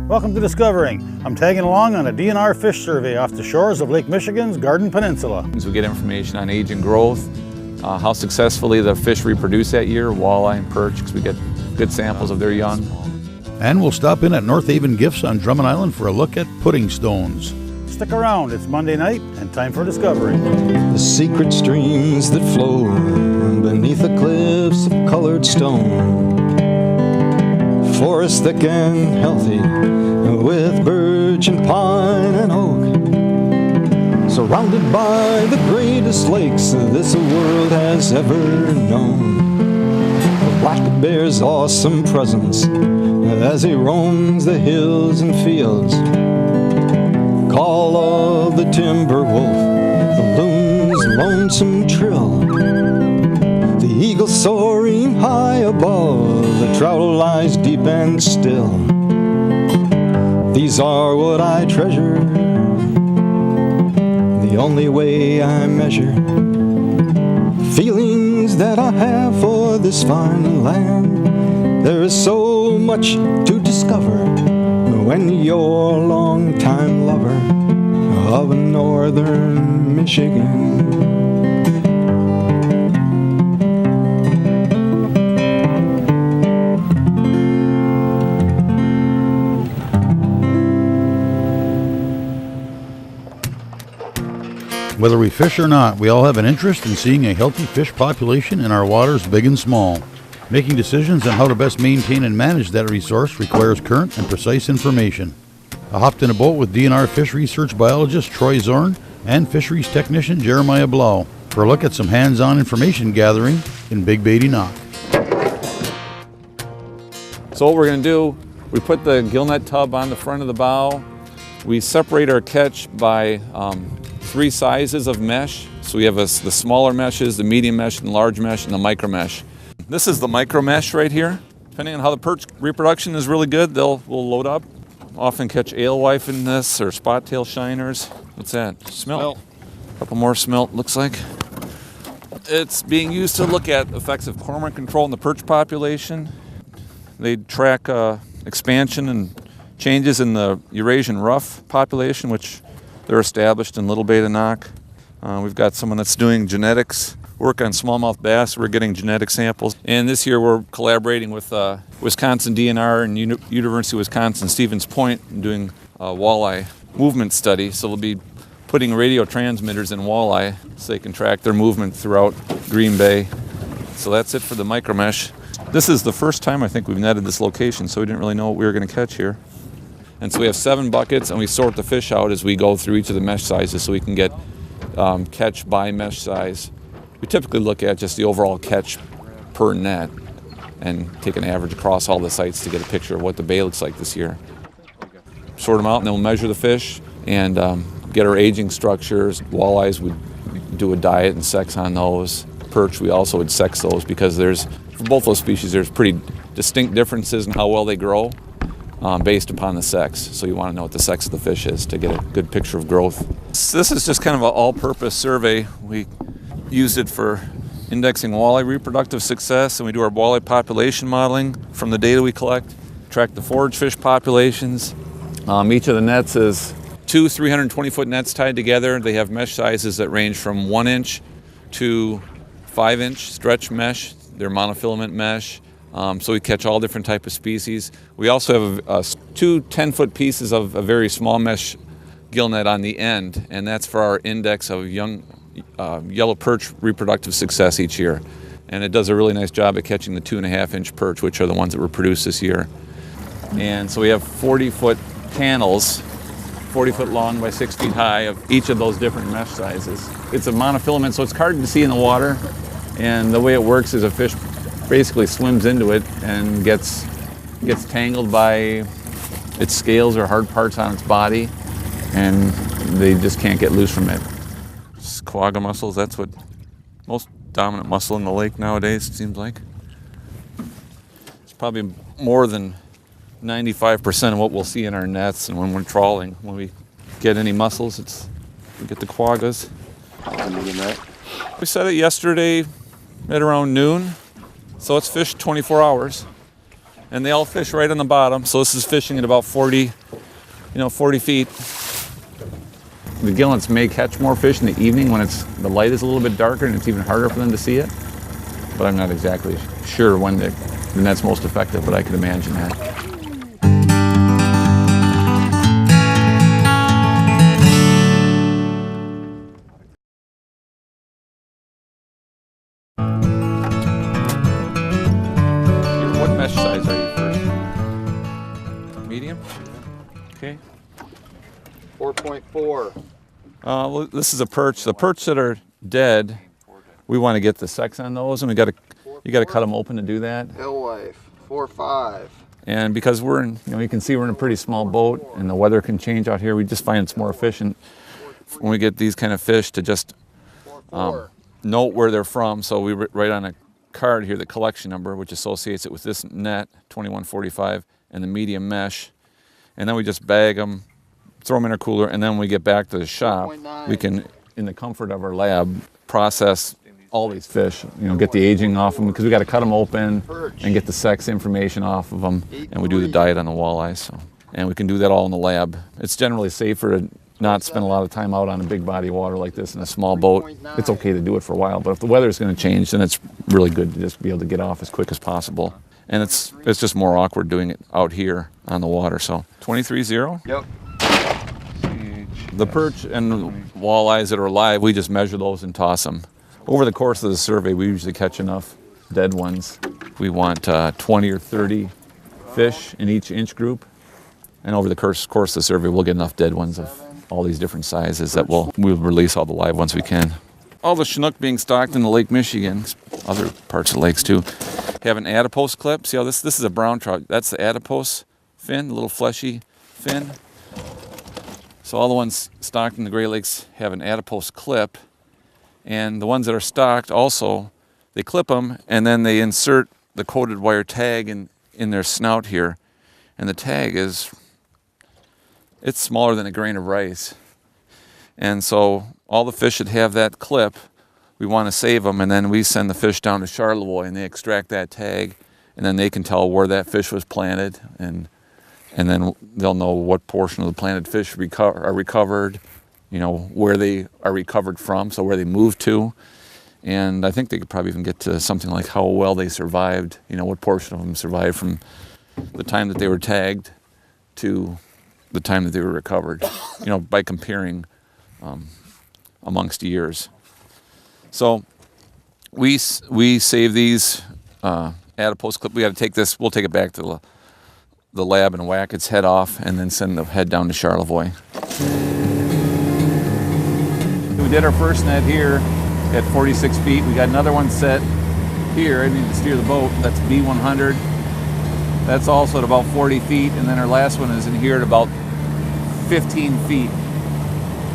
Welcome to Discovering. I'm tagging along on a DNR fish survey off the shores of Lake Michigan's Garden Peninsula. We get information on age and growth, how successfully the fish reproduce that year, walleye and perch, because we get good samples of their young. And we'll stop in at North Haven Gifts on Drummond Island for a look at Puddingstones. Stick around, it's Monday night and time for Discovery. The secret streams that flow beneath the cliffs of colored stone. Forest thick and healthy with birch and pine and oak. Surrounded by the greatest lakes this world has ever known. The black bear's awesome presence as he roams the hills and fields. Call of the timber wolf, the loon's lonesome trill. The eagle soaring high above, the trout lies deep and still. These are what I treasure, the only way I measure feelings that I have for this fine land. There is so much to discover when you're a long-time lover of northern Michigan. Whether we fish or not, we all have an interest in seeing a healthy fish population in our waters, big and small. Making decisions on how to best maintain and manage that resource requires current and precise information. I hopped in a boat with DNR fish research biologist Troy Zorn and fisheries technician Jeremiah Blau for a look at some hands-on information gathering in Big Beatty Knock. So what we're going to do, we put the gillnet tub on the front of the bow. We separate our catch by 3 sizes of mesh. So we have the smaller meshes, the medium mesh, and the large mesh, and the micro mesh. This is the micro mesh right here. Depending on how the perch reproduction is really good, we'll load up. Often catch alewife in this or spot tail shiners. What's that? Smelt. A couple more smelt, looks like. It's being used to look at effects of cormorant control in the perch population. They track expansion and changes in the Eurasian rough population, which they're established in Little Beta Knock. We've got someone that's doing genetics work on smallmouth bass. We're getting genetic samples. And this year we're collaborating with Wisconsin DNR and University of Wisconsin Stevens Point and doing a walleye movement study. So we'll be putting radio transmitters in walleye so they can track their movement throughout Green Bay. So that's it for the micromesh. This is the first time I think we've netted this location, so we didn't really know what we were going to catch here. And so we have 7 buckets, and we sort the fish out as we go through each of the mesh sizes so we can get catch by mesh size. We typically look at just the overall catch per net and take an average across all the sites to get a picture of what the bay looks like this year. Sort them out, and then we'll measure the fish and get our aging structures. Walleyes, we do a diet and sex on those. Perch, we also would sex those because for both those species, there's pretty distinct differences in how well they grow based upon the sex. So you want to know what the sex of the fish is to get a good picture of growth. This is just kind of an all-purpose survey. We use it for indexing walleye reproductive success, and we do our walleye population modeling from the data we collect, track the forage fish populations. Each of the nets is 2 320-foot nets tied together. They have mesh sizes that range from 1-inch to 5-inch stretch mesh. They're monofilament mesh, so we catch all different types of species. We also have 2 10-foot pieces of a very small mesh gill net on the end, and that's for our index of young yellow perch reproductive success each year. And it does a really nice job at catching the 2.5-inch perch, which are the ones that were produced this year. And so we have 40-foot panels, 40 foot long by 6 feet high, of each of those different mesh sizes. It's a monofilament, so it's hard to see in the water. And the way it works is a fish basically swims into it and gets tangled by its scales or hard parts on its body, and they just can't get loose from it. Quagga mussels, that's what most dominant mussel in the lake nowadays, it seems like. It's probably more than 95% of what we'll see in our nets and when we're trawling. When we get any mussels, we get the quaggas. We set it yesterday at around noon, so it's fished 24 hours. and they all fish right on the bottom. So this is fishing at about 40 feet. The gillnets may catch more fish in the evening when the light is a little bit darker and it's even harder for them to see it. But I'm not exactly sure when the net's most effective, but I could imagine that. What mesh size are you first? Medium? Okay. 4.4. Well, this is a perch. The perch that are dead, we want to get the sex on those, and you got to cut them open to do that. Alewife, 4.5. And because we're in, you can see we're in a pretty small boat, and the weather can change out here. We just find it's more efficient when we get these kind of fish to just note where they're from. So we write on a card here the collection number, which associates it with this net, 2145, and the medium mesh, and then we just bag them, throw them in our cooler, and then when we get back to the shop, we can, in the comfort of our lab, process all these fish, get the aging off them, because we got to cut them open and get the sex information off of them, and we do the diet on the walleyes. So, and we can do that all in the lab. It's generally safer to not spend a lot of time out on a big body of water like this in a small boat. It's okay to do it for a while, but if the weather's going to change, then it's really good to just be able to get off as quick as possible. And it's just more awkward doing it out here on the water. So 23-0? Yep. The perch and walleyes that are alive, we just measure those and toss them. Over the course of the survey, we usually catch enough dead ones. We want 20 or 30 fish in each inch group. And over the course of the survey, we'll get enough dead ones of all these different sizes that we'll release all the live ones we can. All the Chinook being stocked in the Lake Michigan, other parts of the lakes too, have an adipose clip. See how this is a brown trout. That's the adipose fin, the little fleshy fin. So all the ones stocked in the Great Lakes have an adipose clip, and the ones that are stocked also, they clip them and then they insert the coated wire tag in their snout here, and the tag it's smaller than a grain of rice. And so all the fish that have that clip, we want to save them, and then we send the fish down to Charlevoix and they extract that tag, and then they can tell where that fish was planted, and then they'll know what portion of the planted fish are recovered, where they are recovered from, so where they moved to. And I think they could probably even get to something like how well they survived, what portion of them survived from the time that they were tagged to the time that they were recovered, by comparing amongst years. So we save these adipose clip. We got to take this, we'll take it back to the lab and whack its head off, and then send the head down to Charlevoix. We did our first net here at 46 feet. We got another one set here. I need to steer the boat. That's B100. That's also at about 40 feet, and then our last one is in here at about 15 feet.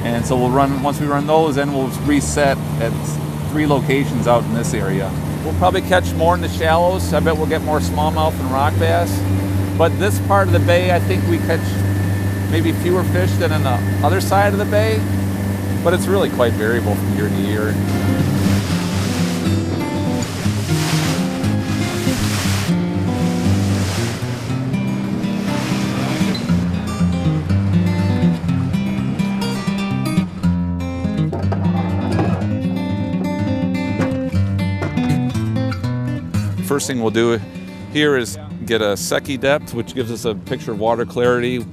And so once we run those, then we'll reset at 3 locations out in this area. We'll probably catch more in the shallows. I bet we'll get more smallmouth and rock bass. But this part of the bay, I think we catch maybe fewer fish than on the other side of the bay. But it's really quite variable from year to year. First thing we'll do here is get a Secchi depth, which gives us a picture of water clarity.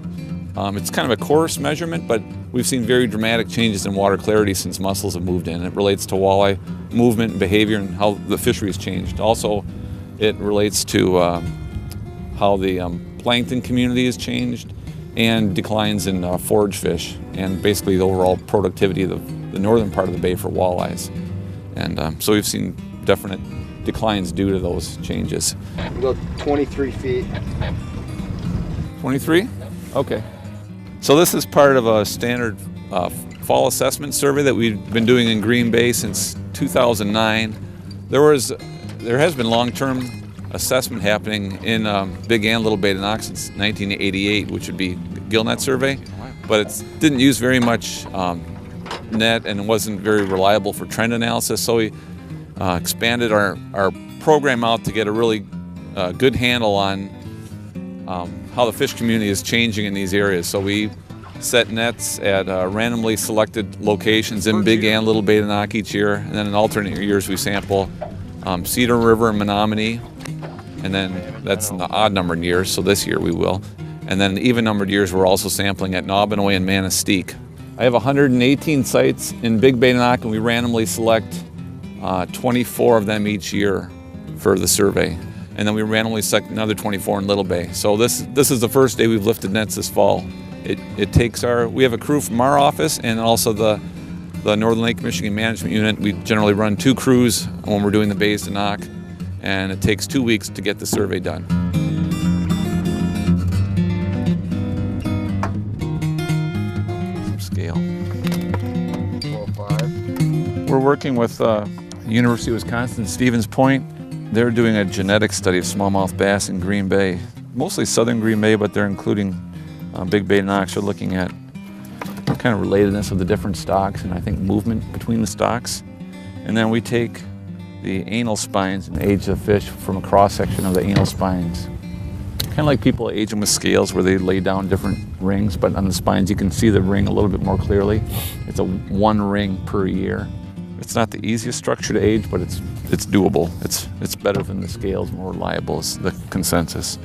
It's kind of a coarse measurement, but we've seen very dramatic changes in water clarity since mussels have moved in. It relates to walleye movement and behavior and how the fishery has changed. Also, it relates to how the plankton community has changed and declines in forage fish, and basically the overall productivity of the northern part of the bay for walleyes. And so we've seen definite declines due to those changes. We'll go 23 feet. 23? Okay. So this is part of a standard fall assessment survey that we've been doing in Green Bay since 2009. There has been long-term assessment happening in Big and Little Bay de Nox since 1988, which would be gillnet survey, but it didn't use very much net and wasn't very reliable for trend analysis. So we expanded our program out to get a really good handle on how the fish community is changing in these areas. So we set nets at randomly selected locations in Big and Little Badenoch each year, and then in alternate years we sample Cedar River and Menominee, and then that's in the odd numbered years, so this year we will. And then even numbered years we're also sampling at Nobinoy and Manistee. I have 118 sites in Big Badenoch, and we randomly select 24 of them each year for the survey. And then we randomly select another 24 in Little Bay. So this is the first day we've lifted nets this fall. It takes we have a crew from our office and also the Northern Lake Michigan Management Unit. We generally run 2 crews when we're doing the bays to knock, and it takes 2 weeks to get the survey done. Some scale. 4.5. We're working with University of Wisconsin, Stevens Point. They're doing a genetic study of smallmouth bass in Green Bay, mostly southern Green Bay, but they're including Big Badenoch. They're looking at kind of relatedness of the different stocks and I think movement between the stocks. And then we take the anal spines and age the fish from a cross-section of the anal spines. Kind of like people age them with scales where they lay down different rings, but on the spines you can see the ring a little bit more clearly. It's a 1 ring per year. It's not the easiest structure to age, but it's doable. It's better than the scales, more reliable is the consensus.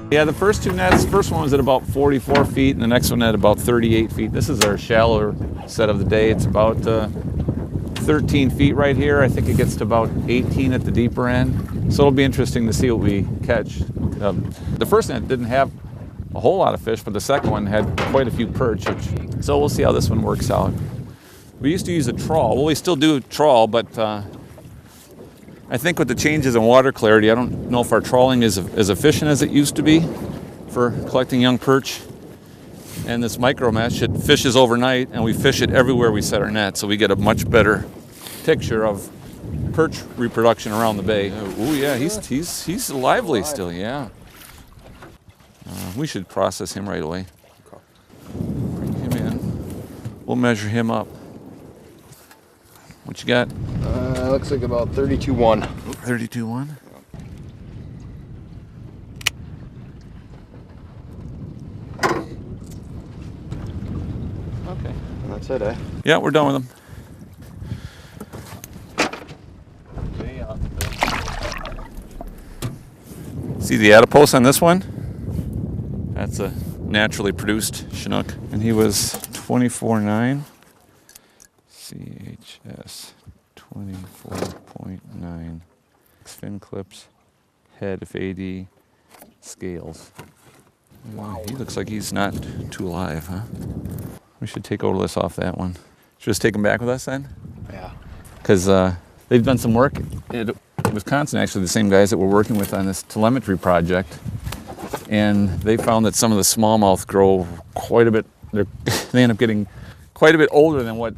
Yeah, the first 2 nets, the first one was at about 44 feet and the next one at about 38 feet. This is our shallower set of the day. It's about 13 feet right here. I think it gets to about 18 at the deeper end. So it'll be interesting to see what we catch. The first net didn't have a whole lot of fish, but the second one had quite a few perch. So we'll see how this one works out. We used to use a trawl. Well, we still do trawl, but I think with the changes in water clarity, I don't know if our trawling is as efficient as it used to be for collecting young perch. And this micro mesh, it fishes overnight, and we fish it everywhere we set our net, so we get a much better picture of perch reproduction around the bay. Oh yeah, he's lively still, yeah. We should process him right away. Bring him in. We'll measure him up. What you got? Looks like about 32.1. 32.1? Okay. And that's it, eh? Yeah, we're done with them. See the adipose on this one? That's a naturally produced Chinook. And he was 24.9. CHS 24.9. Fin clips, head of AD, scales. Wow, he looks like he's not too alive, huh? We should take odorless off that one. Should we just take him back with us then? Yeah. Because they've done some work in Wisconsin, actually, the same guys that we're working with on this telemetry project. And they found that some of the smallmouth grow quite a bit, they end up getting quite a bit older than what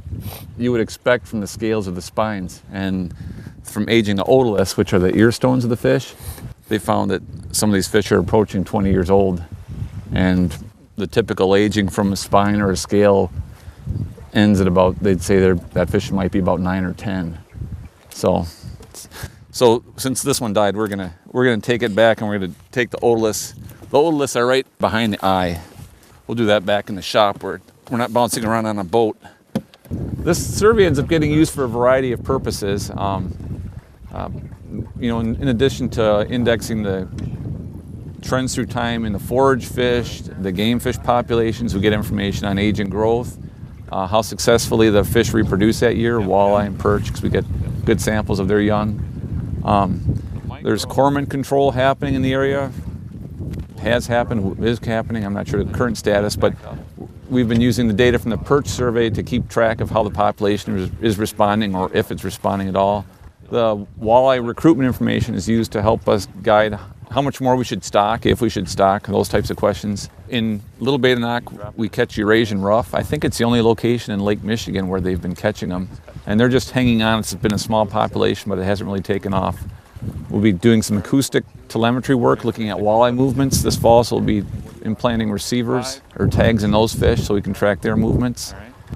you would expect from the scales of the spines. And from aging the otoliths, which are the ear stones of the fish, they found that some of these fish are approaching 20 years old. And the typical aging from a spine or a scale ends at about, they'd say that fish might be about 9 or 10. So since this one died, we're gonna take it back and we're gonna take the otoliths. The otoliths are right behind the eye. We'll do that back in the shop where we're not bouncing around on a boat. This survey ends up getting used for a variety of purposes. In addition to indexing the trends through time in the forage fish, the game fish populations, we get information on age and growth, how successfully the fish reproduce that year, walleye and perch, because we get good samples of their young. There's cormorant control happening in the area. Has happened, is happening, I'm not sure the current status, but we've been using the data from the perch survey to keep track of how the population is responding, or if it's responding at all. The walleye recruitment information is used to help us guide how much more we should stock, if we should stock, those types of questions. In Little Badenoch, we catch Eurasian ruff. I think it's the only location in Lake Michigan where they've been catching them. And they're just hanging on. It's been a small population, but it hasn't really taken off. We'll be doing some acoustic telemetry work, looking at walleye movements this fall, so we'll be implanting receivers or tags in those fish so we can track their movements.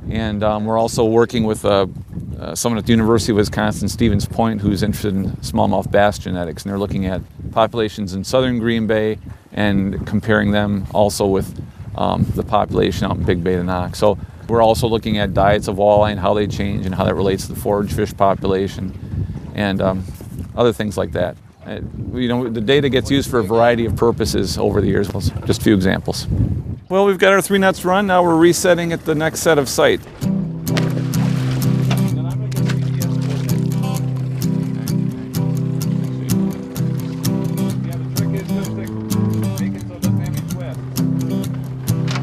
And we're also working with someone at the University of Wisconsin, Stevens Point, who's interested in smallmouth bass genetics, and they're looking at populations in southern Green Bay and comparing them also with the population out in Big Bay to Knox. So we're also looking at diets of walleye and how they change and how that relates to the forage fish population and other things like that. You know, the data gets used for a variety of purposes over the years. Just a few examples. Well, we've got our 3 nets run. Now we're resetting at the next set of sight.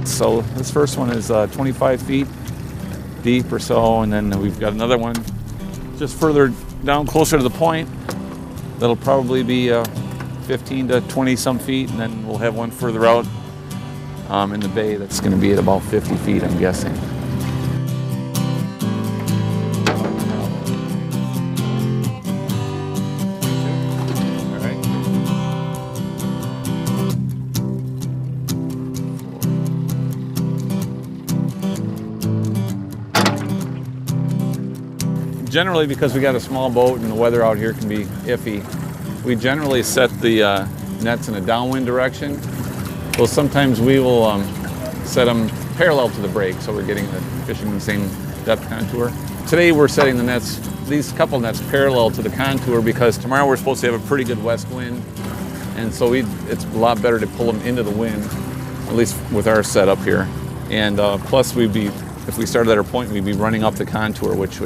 So this first one is 25 feet deep or so, and then we've got another one just further down closer to the point. That'll probably be 15 to 20 some feet, and then we'll have one further out in the bay that's going to be at about 50 feet, I'm guessing. Generally, because we got a small boat and the weather out here can be iffy, we generally set the nets in a downwind direction. Well, sometimes we will set them parallel to the break, so we're getting the fishing in the same depth contour. Today we're setting the nets, these couple nets, parallel to the contour because tomorrow we're supposed to have a pretty good west wind, and so it's a lot better to pull them into the wind, at least with our setup here. And plus, if we started at our point, we'd be running up the contour, which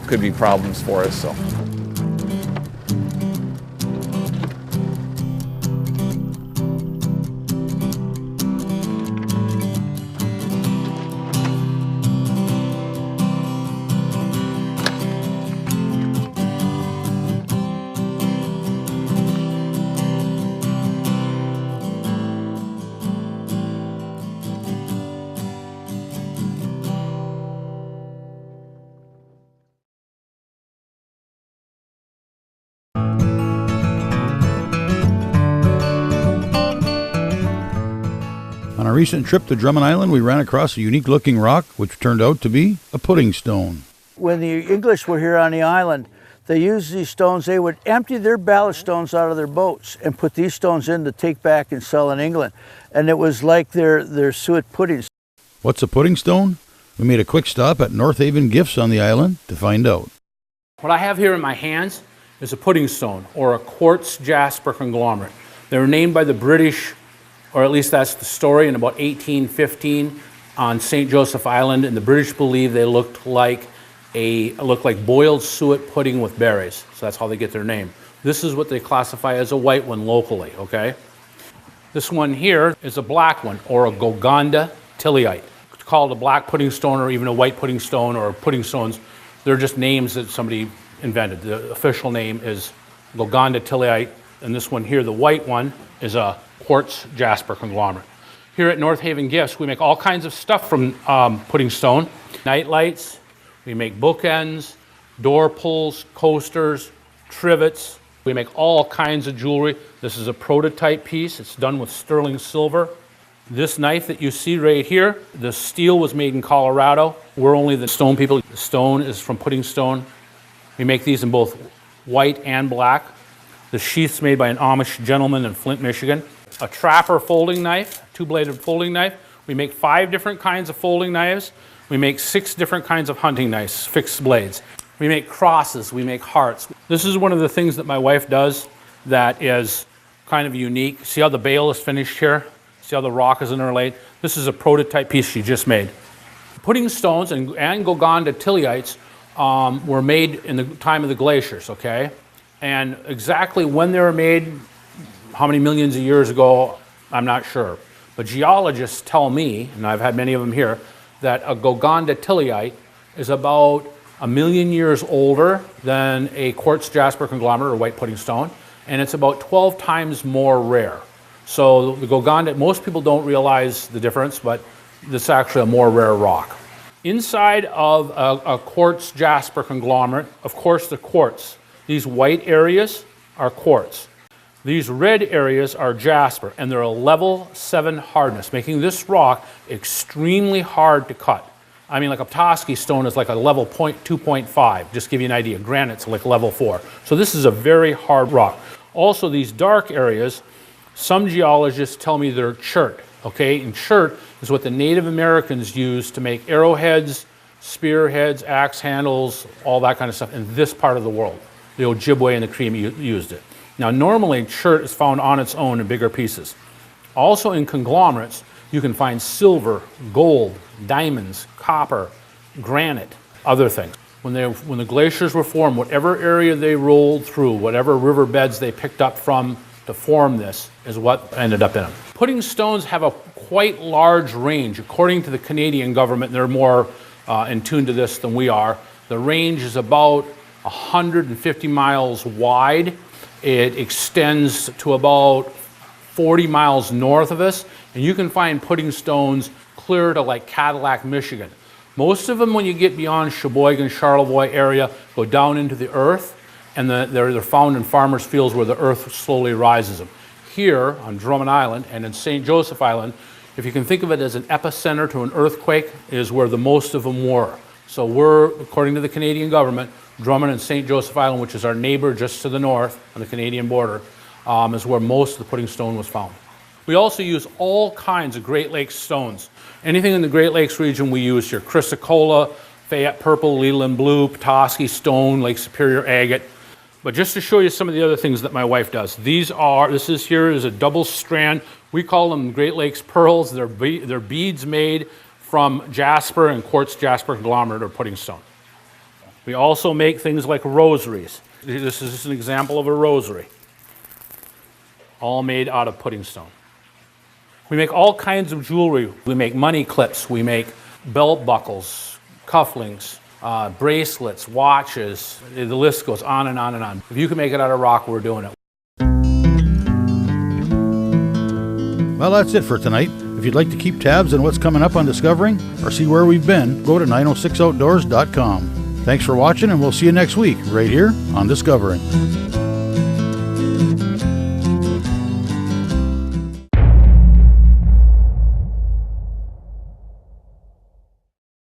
could be problems for us. So. On a recent trip to Drummond Island, we ran across a unique-looking rock, which turned out to be a pudding stone. When the English were here on the island, they used these stones. They would empty their ballast stones out of their boats and put these stones in to take back and sell in England. And it was like their suet puddings. What's a pudding stone? We made a quick stop at North Haven Gifts on the island to find out. What I have here in my hands is a pudding stone, or a quartz jasper conglomerate. They were named by the British, or at least that's the story, in about 1815 on St. Joseph Island, and the British believe they looked like boiled suet pudding with berries. So that's how they get their name. This is what they classify as a white one locally, okay? This one here is a black one, or a Golgonda tiliite. It's called a black pudding stone, or even a white pudding stone, or pudding stones. They're just names that somebody invented. The official name is Golgonda tiliite, and this one here, the white one, is a quartz jasper conglomerate. Here at North Haven Gifts, we make all kinds of stuff from pudding stone. Night lights, we make bookends, door pulls, coasters, trivets. We make all kinds of jewelry. This is a prototype piece. It's done with sterling silver. This knife that you see right here, the steel was made in Colorado. We're only the stone people. The stone is from pudding stone. We make these in both white and black. The sheath's made by an Amish gentleman in Flint, Michigan. A trapper folding knife, two-bladed folding knife. We make 5 different kinds of folding knives. We make 6 different kinds of hunting knives, fixed blades. We make crosses, we make hearts. This is one of the things that my wife does that is kind of unique. See how the bale is finished here? See how the rock is interlaid? This is a prototype piece she just made. Pudding stones and Golgonda tiliites were made in the time of the glaciers, okay? And exactly when they were made, how many millions of years ago, I'm not sure. But geologists tell me, and I've had many of them here, that a Golgonda tiliite is about 1 million years older than a quartz jasper conglomerate or white pudding stone, and it's about 12 times more rare. So the Golgonda, most people don't realize the difference, but it's actually a more rare rock. Inside of a quartz jasper conglomerate, of course the quartz, these white areas are quartz. These red areas are jasper, and they're a level 7 hardness, making this rock extremely hard to cut. I mean, like a Petoskey stone is like a level 2.5, just to give you an idea. Granite's like level 4. So this is a very hard rock. Also, these dark areas, some geologists tell me they're chert, okay? And chert is what the Native Americans used to make arrowheads, spearheads, axe handles, all that kind of stuff in this part of the world. The Ojibwe and the Creek used it. Now, normally, chert is found on its own in bigger pieces. Also in conglomerates, you can find silver, gold, diamonds, copper, granite, other things. When the glaciers were formed, whatever area they rolled through, whatever riverbeds they picked up from to form this is what ended up in them. Pudding stones have a quite large range. According to the Canadian government, they're more in tune to this than we are. The range is about 150 miles wide. It extends to about 40 miles north of us, and you can find pudding stones clear to like Cadillac, Michigan. Most of them, when you get beyond Sheboygan, Charlevoix area, go down into the earth, and they're found in farmers' fields where the earth slowly rises them. Here on Drummond Island and in St. Joseph Island, if you can think of it as an epicenter to an earthquake, is where the most of them were. So we're, according to the Canadian government, Drummond and St. Joseph Island, which is our neighbor just to the north on the Canadian border, is where most of the pudding stone was found. We also use all kinds of Great Lakes stones. Anything in the Great Lakes region we use here. Chrysocolla, Fayette Purple, Leland Blue, Petoskey Stone, Lake Superior Agate. But just to show you some of the other things that my wife does. This is a double strand. We call them Great Lakes pearls. They're beads made from jasper and quartz jasper conglomerate or pudding stone. We also make things like rosaries. This is just an example of a rosary, all made out of pudding stone. We make all kinds of jewelry. We make money clips. We make belt buckles, cufflinks, bracelets, watches. The list goes on and on and on. If you can make it out of rock, we're doing it. Well, that's it for tonight. If you'd like to keep tabs on what's coming up on Discovering or see where we've been, go to 906outdoors.com. Thanks for watching, and we'll see you next week right here on Discovering.